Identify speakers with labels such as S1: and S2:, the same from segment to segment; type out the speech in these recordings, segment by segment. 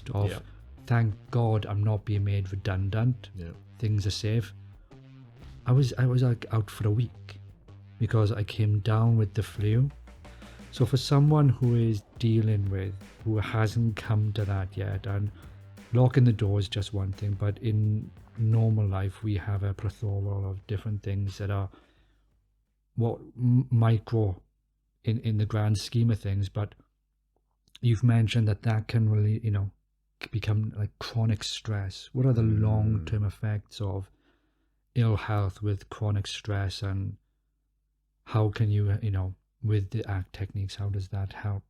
S1: stressed of, thank God I'm not being made redundant. Things are safe. I was like out for a week because I came down with the flu. So for someone who is dealing with, who hasn't come to that yet, and locking the door is just one thing, but in normal life we have a plethora of different things that are what micro in the grand scheme of things, but you've mentioned that can really, become like chronic stress. What are the long-term effects of ill health with chronic stress, and how can you, with the ACT techniques, how does that help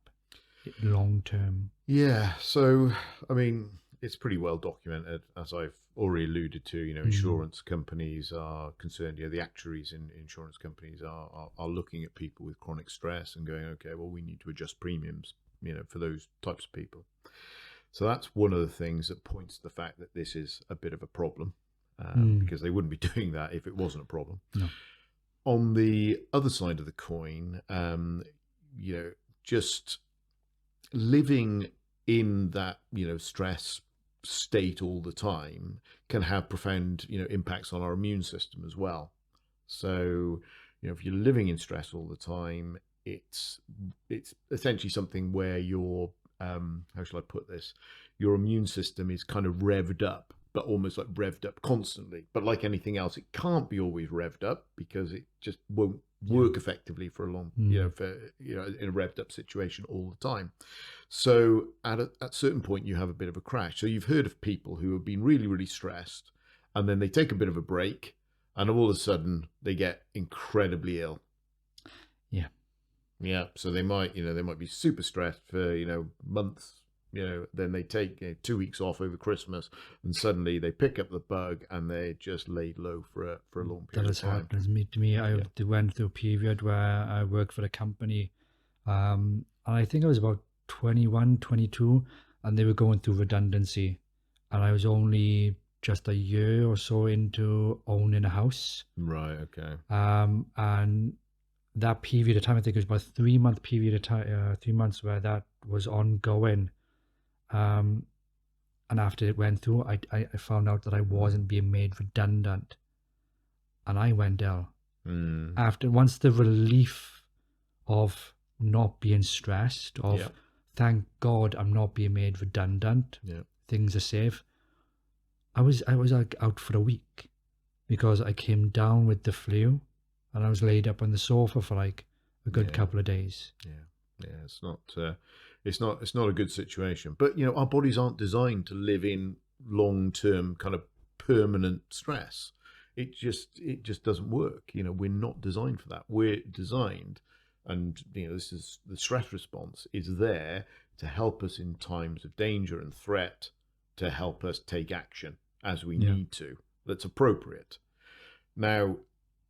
S1: long-term?
S2: Yeah, so, I mean, it's pretty well documented, as I've already alluded to. Insurance companies are concerned, the actuaries in insurance companies are looking at people with chronic stress and going, okay, well, we need to adjust premiums, for those types of people. So that's one of the things that points to the fact that this is a bit of a problem, because they wouldn't be doing that if it wasn't a problem.
S1: No.
S2: On the other side of the coin, just living in that, stress state all the time can have profound, impacts on our immune system as well. So, if you're living in stress all the time, it's essentially something where your, how shall I put this? Your immune system is kind of revved up, but almost like revved up constantly. But like anything else, it can't be always revved up because it just won't work effectively for a long, in a revved up situation all the time. So at a certain point, you have a bit of a crash. So you've heard of people who have been really, really stressed, and then they take a bit of a break, and all of a sudden they get incredibly ill.
S1: Yeah.
S2: Yeah. So they might be super stressed for, months. Then they take 2 weeks off over Christmas, and suddenly they pick up the bug and they just laid low for a long period of time.
S1: That has happened to me. I went through a period where I worked for a company, and I think I was about 21, 22, and they were going through redundancy, and I was only just a year or so into owning a house.
S2: Right. Okay.
S1: And that period of time, I think it was about a 3-month period of time, 3 months where that was ongoing. And after it went through, I found out that I wasn't being made redundant, and I went ill. Once the relief of not being stressed, of thank God I'm not being made redundant, things are safe. I was like out for a week because I came down with the flu, and I was laid up on the sofa for like a good couple of days.
S2: It's not a good situation. But our bodies aren't designed to live in long-term kind of permanent stress. It just doesn't work. We're not designed for that. We're designed, and this is the stress response is there to help us in times of danger and threat, to help us take action as we need to. That's appropriate. Now,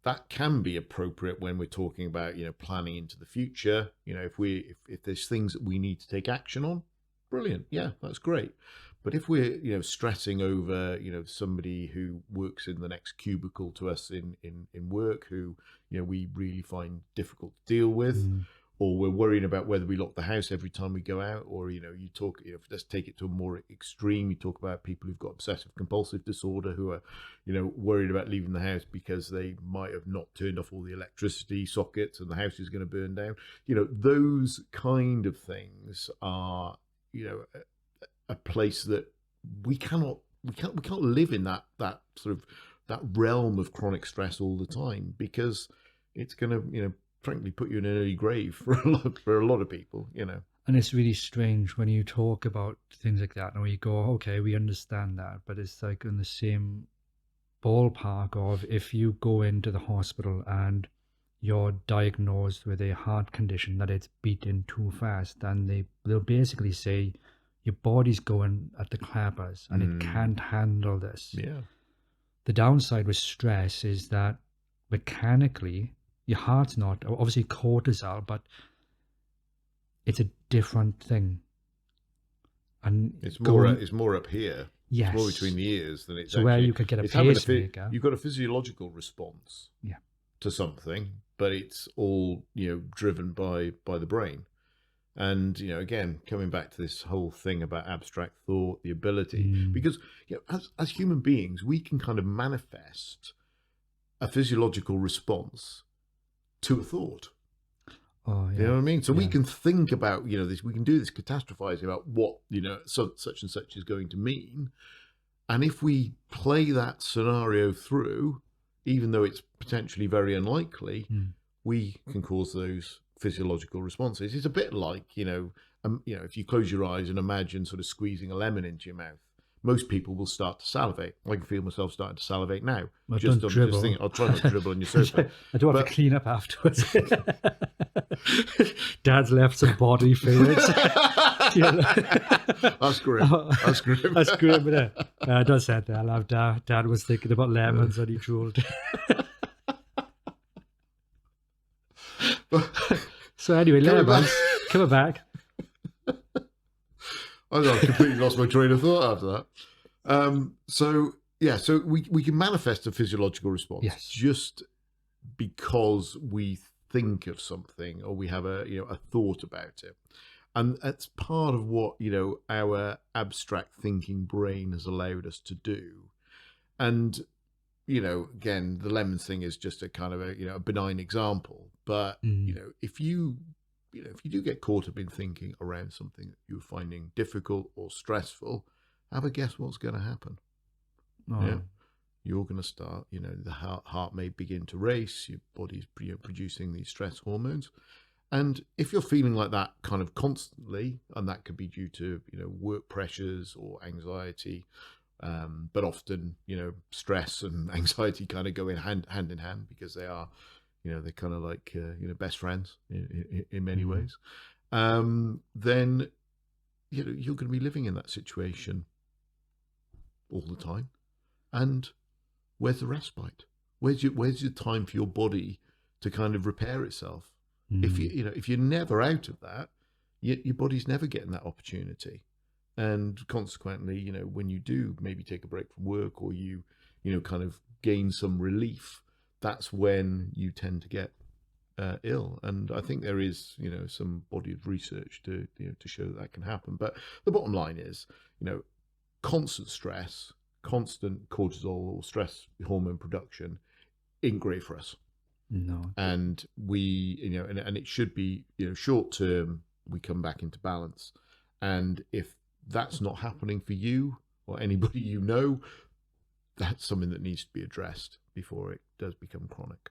S2: that can be appropriate when we're talking about, planning into the future. If there's things that we need to take action on, brilliant. Yeah, that's great. But if we're, stressing over, somebody who works in the next cubicle to us in work, who, we really find difficult to deal with, or we're worrying about whether we lock the house every time we go out, or, you talk, let's take it to a more extreme. You talk about people who've got obsessive compulsive disorder who are, worried about leaving the house because they might have not turned off all the electricity sockets and the house is going to burn down. Those kind of things are, a place that we can't live in that sort of that realm of chronic stress all the time, because it's going to, frankly, put you in an early grave for a lot of people,
S1: And it's really strange when you talk about things like that, and we go, okay, we understand that, but it's like in the same ballpark of if you go into the hospital and you're diagnosed with a heart condition that it's beating too fast, and they'll basically say your body's going at the clappers and it can't handle this.
S2: Yeah.
S1: The downside with stress is that mechanically your heart's not, obviously cortisol, but it's a different thing. And
S2: it's more up here.
S1: Yes.
S2: It's more between the ears than it's
S1: so actually, where you could get a pacemaker.
S2: You've got a physiological response to something, but it's all driven by the brain. And, again, coming back to this whole thing about abstract thought, the ability, because as human beings, we can kind of manifest a physiological response to a thought.
S1: Oh, yeah.
S2: You know what I mean? So we can think about, this, we can do this catastrophizing about what, such and such is going to mean. And if we play that scenario through, even though it's potentially very unlikely, we can cause those physiological responses. It's a bit like, if you close your eyes and imagine sort of squeezing a lemon into your mouth, most people will start to salivate. I can feel myself starting to salivate now.
S1: Well, don't dribble.
S2: Thinking, I'll try not to dribble on your sofa.
S1: I do have to clean up afterwards. Dad's left some body fluids.
S2: That's grim. That's grim.
S1: That's grim, isn't it? Don't say that. I love Dad. Dad was thinking about lemons when he drooled. So anyway, lemons, coming back.
S2: I completely lost my train of thought after that. So we can manifest a physiological response just because we think of something or we have a thought about it, and that's part of what our abstract thinking brain has allowed us to do. And again, the lemons thing is just a kind of a benign example, but if you do get caught up in thinking around something that you're finding difficult or stressful, have a guess what's going to happen. You're going to start, the heart may begin to race, your body's producing these stress hormones. And if you're feeling like that kind of constantly, and that could be due to, work pressures or anxiety, but often, stress and anxiety kind of go hand in hand because they are, they're kind of like, best friends in many ways. Then, you're going to be living in that situation all the time. And where's the respite? Where's your time for your body to kind of repair itself? If you're never out of that, your body's never getting that opportunity. And consequently, when you do maybe take a break from work or you kind of gain some relief, that's when you tend to get ill. And I think there is, some body of research to show that can happen. But the bottom line is, constant stress, constant cortisol or stress hormone production isn't great for us.
S1: No.
S2: And we, and it should be, short term, we come back into balance. And if that's not happening for you or anybody that's something that needs to be addressed before it does become chronic.